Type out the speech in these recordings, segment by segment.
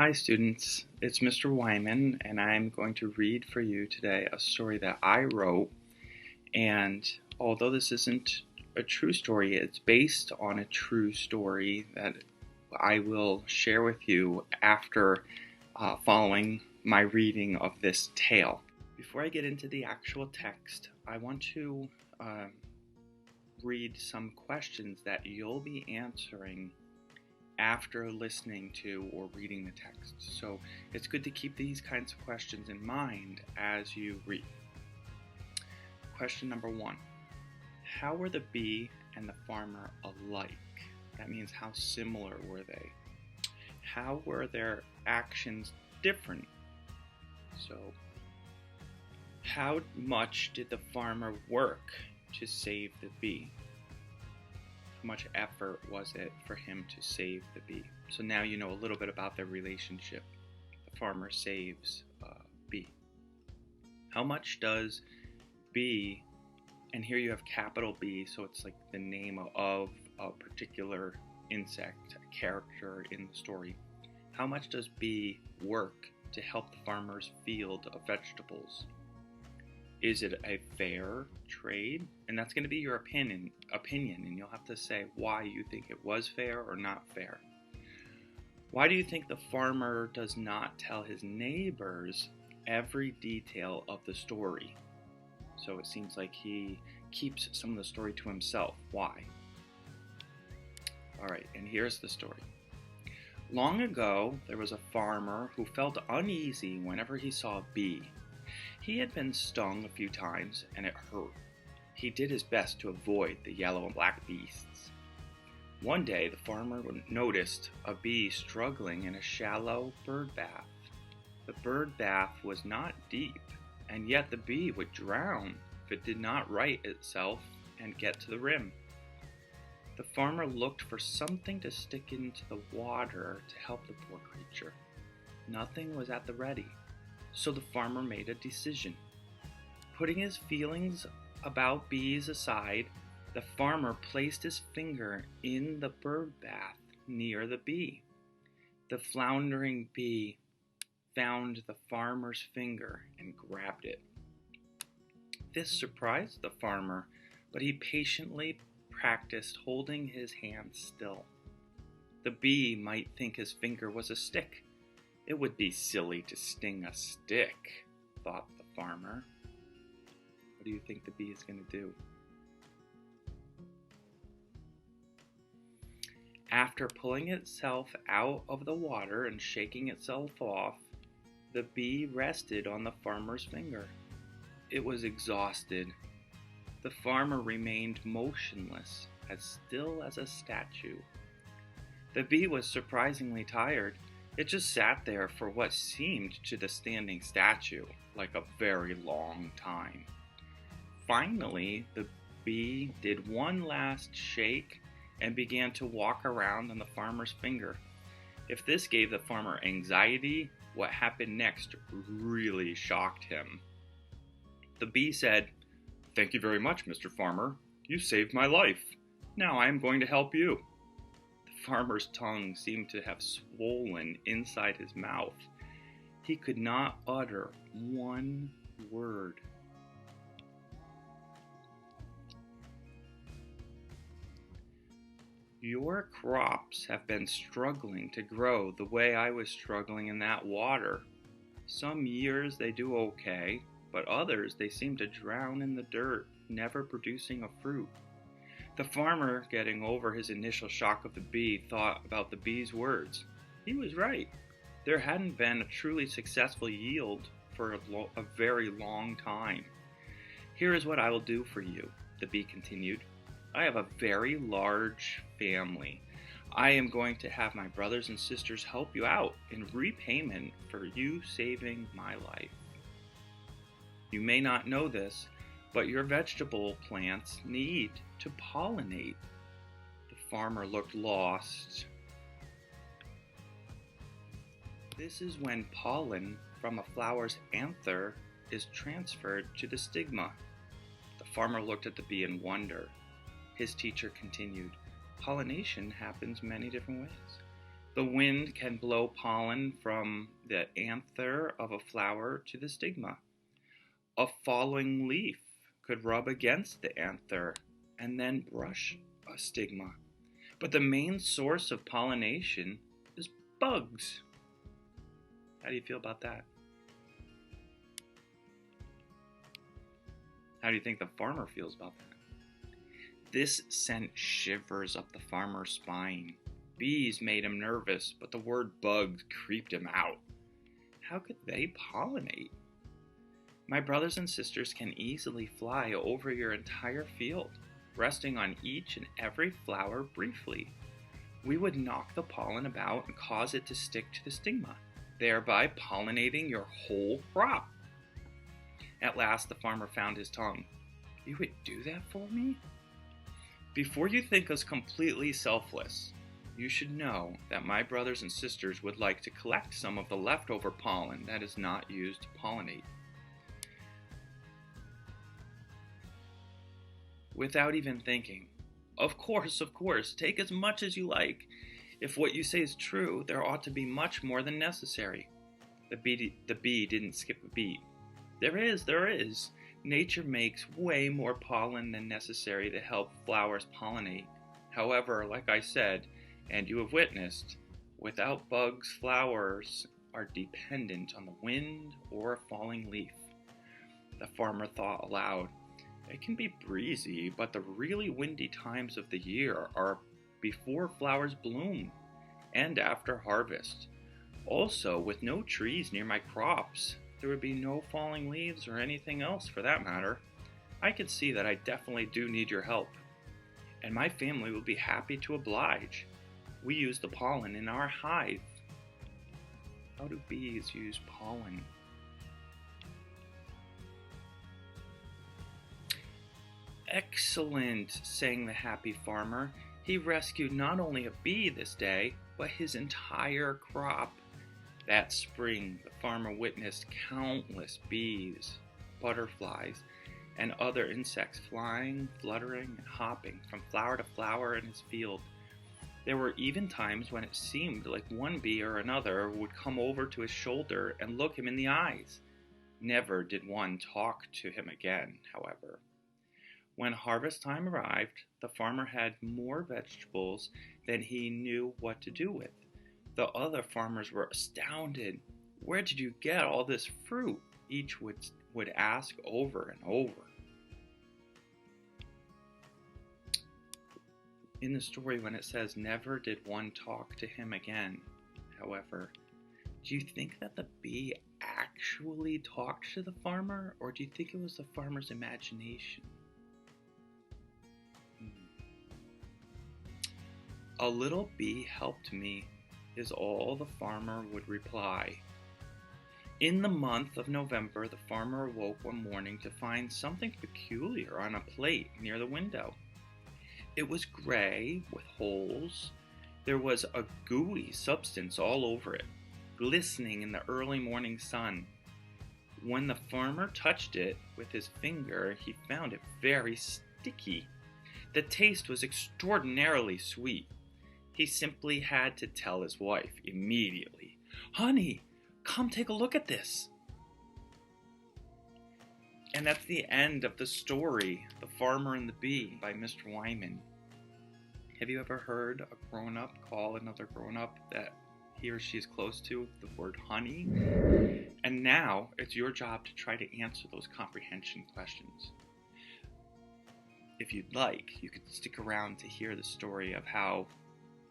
Hi students, it's Mr. Weimann and I'm going to read for you today a story that I wrote, and although this isn't a true story, it's based on a true story that I will share with you after following my reading of this tale. Before I get into the actual text, I want to read some questions that you'll be answering after listening to or reading the text. So it's good to keep these kinds of questions in mind as you read. Question number 1. How were the bee and the farmer alike? That means how similar were they? How were their actions different? So how much did the farmer work to save the bee? How much effort was it for him to save the bee? So now you know a little bit about their relationship. The farmer saves bee. How much does bee, and here you have capital B, so it's like the name of a particular insect, a character in the story. How much does bee work to help the farmer's field of vegetables? Is it a fair trade? And that's going to be your opinion, and you'll have to say why you think it was fair or not fair. Why do you think the farmer does not tell his neighbors every detail of the story? So it seems like he keeps some of the story to himself. Why? All right, and here's the story. Long ago, there was a farmer who felt uneasy whenever he saw a bee. He had been stung a few times, and it hurt. He did his best to avoid the yellow and black beasts. One day, the farmer noticed a bee struggling in a shallow bird bath. The bird bath was not deep, and yet the bee would drown if it did not right itself and get to the rim. The farmer looked for something to stick into the water to help the poor creature. Nothing was at the ready. So the farmer made a decision. Putting his feelings about bees aside, the farmer placed his finger in the bird bath near the bee. The floundering bee found the farmer's finger and grabbed it. This surprised the farmer, but he patiently practiced holding his hand still. The bee might think his finger was a stick. It would be silly to sting a stick, thought the farmer. What do you think the bee is going to do? After pulling itself out of the water and shaking itself off, the bee rested on the farmer's finger. It was exhausted. The farmer remained motionless, as still as a statue. The bee was surprisingly tired. It just sat there for what seemed to the standing statue like a very long time. Finally, the bee did one last shake and began to walk around on the farmer's finger. If this gave the farmer anxiety, what happened next really shocked him. The bee said, "Thank you very much, Mr. Farmer. You saved my life. Now I am going to help you." The farmer's tongue seemed to have swollen inside his mouth. He could not utter one word. Your crops have been struggling to grow the way I was struggling in that water. Some years they do okay, but others they seem to drown in the dirt, never producing a fruit. The farmer, getting over his initial shock of the bee, thought about the bee's words. He was right. There hadn't been a truly successful yield for a very long time. "Here is what I will do for you," the bee continued. "I have a very large family. I am going to have my brothers and sisters help you out in repayment for you saving my life. You may not know this, but your vegetable plants need to pollinate." The farmer looked lost. This is when pollen from a flower's anther is transferred to the stigma. The farmer looked at the bee in wonder. His teacher continued, "Pollination happens many different ways. The wind can blow pollen from the anther of a flower to the stigma. A falling leaf could rub against the anther and then brush a stigma. But the main source of pollination is bugs. How do you feel about that? How do you think the farmer feels about that? This sent shivers up the farmer's spine. Bees made him nervous, but the word bugs creeped him out. How could they pollinate? My brothers and sisters can easily fly over your entire field, resting on each and every flower briefly. We would knock the pollen about and cause it to stick to the stigma, thereby pollinating your whole crop. At last, the farmer found his tongue. You would do that for me? Before you think us completely selfless, you should know that my brothers and sisters would like to collect some of the leftover pollen that is not used to pollinate. Without even thinking, of course, take as much as you like. If what you say is true, there ought to be much more than necessary. The bee didn't skip a beat. There is. Nature makes way more pollen than necessary to help flowers pollinate. However, like I said, and you have witnessed, without bugs, flowers are dependent on the wind or a falling leaf. The farmer thought aloud. It can be breezy, but the really windy times of the year are before flowers bloom and after harvest. Also, with no trees near my crops, there would be no falling leaves or anything else for that matter. I can see that I definitely do need your help, and my family will be happy to oblige. We use the pollen in our hive. How do bees use pollen? Excellent, sang the happy farmer. He rescued not only a bee this day, but his entire crop. That spring, the farmer witnessed countless bees, butterflies, and other insects flying, fluttering, and hopping from flower to flower in his field. There were even times when it seemed like one bee or another would come over to his shoulder and look him in the eyes. Never did one talk to him again, however. When harvest time arrived, the farmer had more vegetables than he knew what to do with. The other farmers were astounded. Where did you get all this fruit? Each would ask over and over. In the story, when it says, never did one talk to him again, however, do you think that the bee actually talked to the farmer, or do you think it was the farmer's imagination? A little bee helped me, is all the farmer would reply. In the month of November, the farmer awoke one morning to find something peculiar on a plate near the window. It was gray with holes. There was a gooey substance all over it, glistening in the early morning sun. When the farmer touched it with his finger, he found it very sticky. The taste was extraordinarily sweet. He simply had to tell his wife immediately, "Honey, come take a look at this." And that's the end of the story, The Farmer and the Bee by Mr. Weimann. Have you ever heard a grown-up call another grown-up that he or she is close to the word honey? And now it's your job to try to answer those comprehension questions. If you'd like, you could stick around to hear the story of how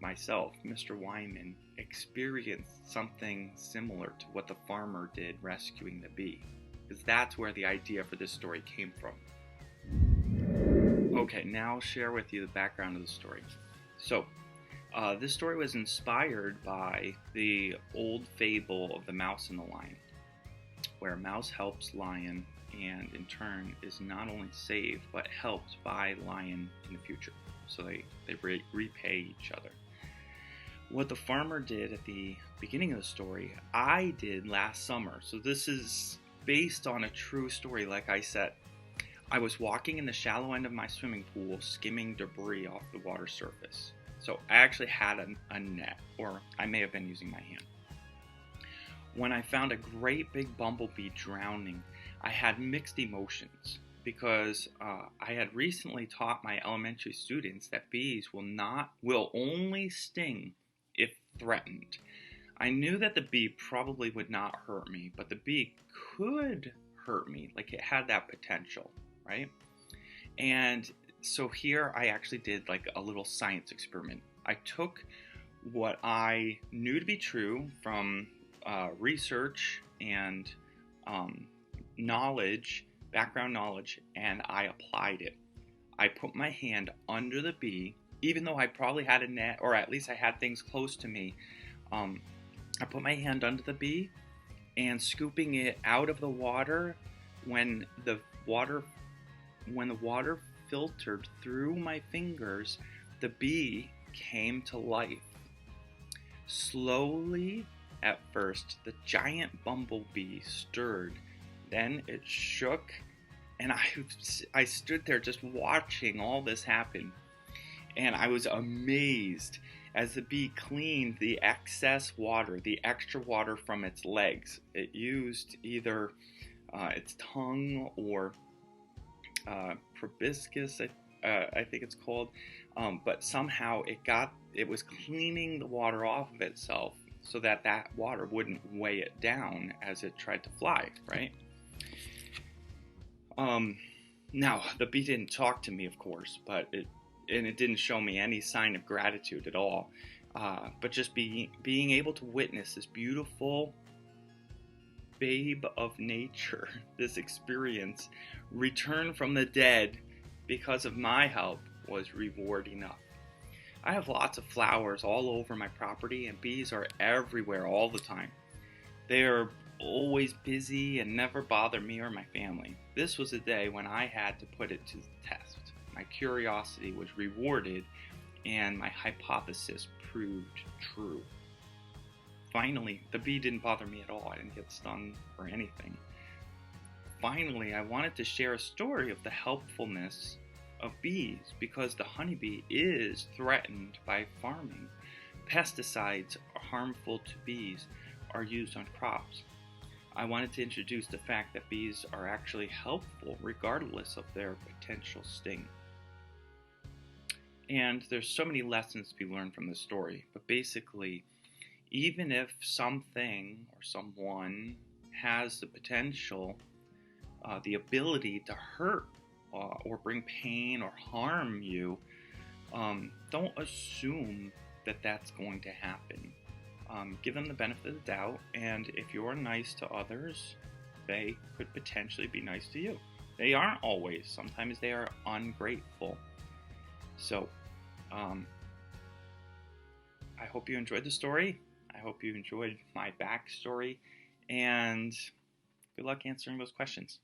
myself, Mr. Weimann, experienced something similar to what the farmer did rescuing the bee, because that's where the idea for this story came from. Okay, now I'll share with you the background of the story. So, this story was inspired by the old fable of the mouse and the lion, where mouse helps lion and in turn is not only saved but helped by lion in the future. So they repay each other. What the farmer did at the beginning of the story, I did last summer. So this is based on a true story, like I said. I was walking in the shallow end of my swimming pool, skimming debris off the water surface. So I actually had a net, or I may have been using my hand. When I found a great big bumblebee drowning, I had mixed emotions because I had recently taught my elementary students that bees will only sting if threatened. I knew that the bee probably would not hurt me, but the bee could hurt me, like it had that potential, right? And so here I actually did like a little science experiment. I took what I knew to be true from research and knowledge, background knowledge, and I applied it. I put my hand under the bee, even though I probably had a net, or at least I had things close to me. I put my hand under the bee, and scooping it out of the water, when the water filtered through my fingers, the bee came to life. Slowly, at first, the giant bumblebee stirred. Then it shook, and I stood there just watching all this happen. And I was amazed as the bee cleaned the excess water, the extra water from its legs. It used either its tongue or proboscis, I think it's called, but somehow it was cleaning the water off of itself so that water wouldn't weigh it down as it tried to fly, right? Now the bee didn't talk to me, of course, but it didn't show me any sign of gratitude at all. But just being able to witness this beautiful babe of nature, this experience, return from the dead because of my help, was reward enough. I have lots of flowers all over my property, and bees are everywhere all the time. They are always busy and never bother me or my family. This was a day when I had to put it to the test. My curiosity was rewarded, and my hypothesis proved true. Finally, the bee didn't bother me at all. I didn't get stung or anything. Finally, I wanted to share a story of the helpfulness of bees because the honeybee is threatened by farming. Pesticides harmful to bees are used on crops. I wanted to introduce the fact that bees are actually helpful regardless of their potential sting. And there's so many lessons to be learned from this story, but basically, even if something or someone has the potential, the ability to hurt or bring pain or harm you, don't assume that that's going to happen. Give them the benefit of the doubt, and if you're nice to others, they could potentially be nice to you. They aren't always. Sometimes they are ungrateful. So, I hope you enjoyed the story. I hope you enjoyed my backstory, and good luck answering those questions.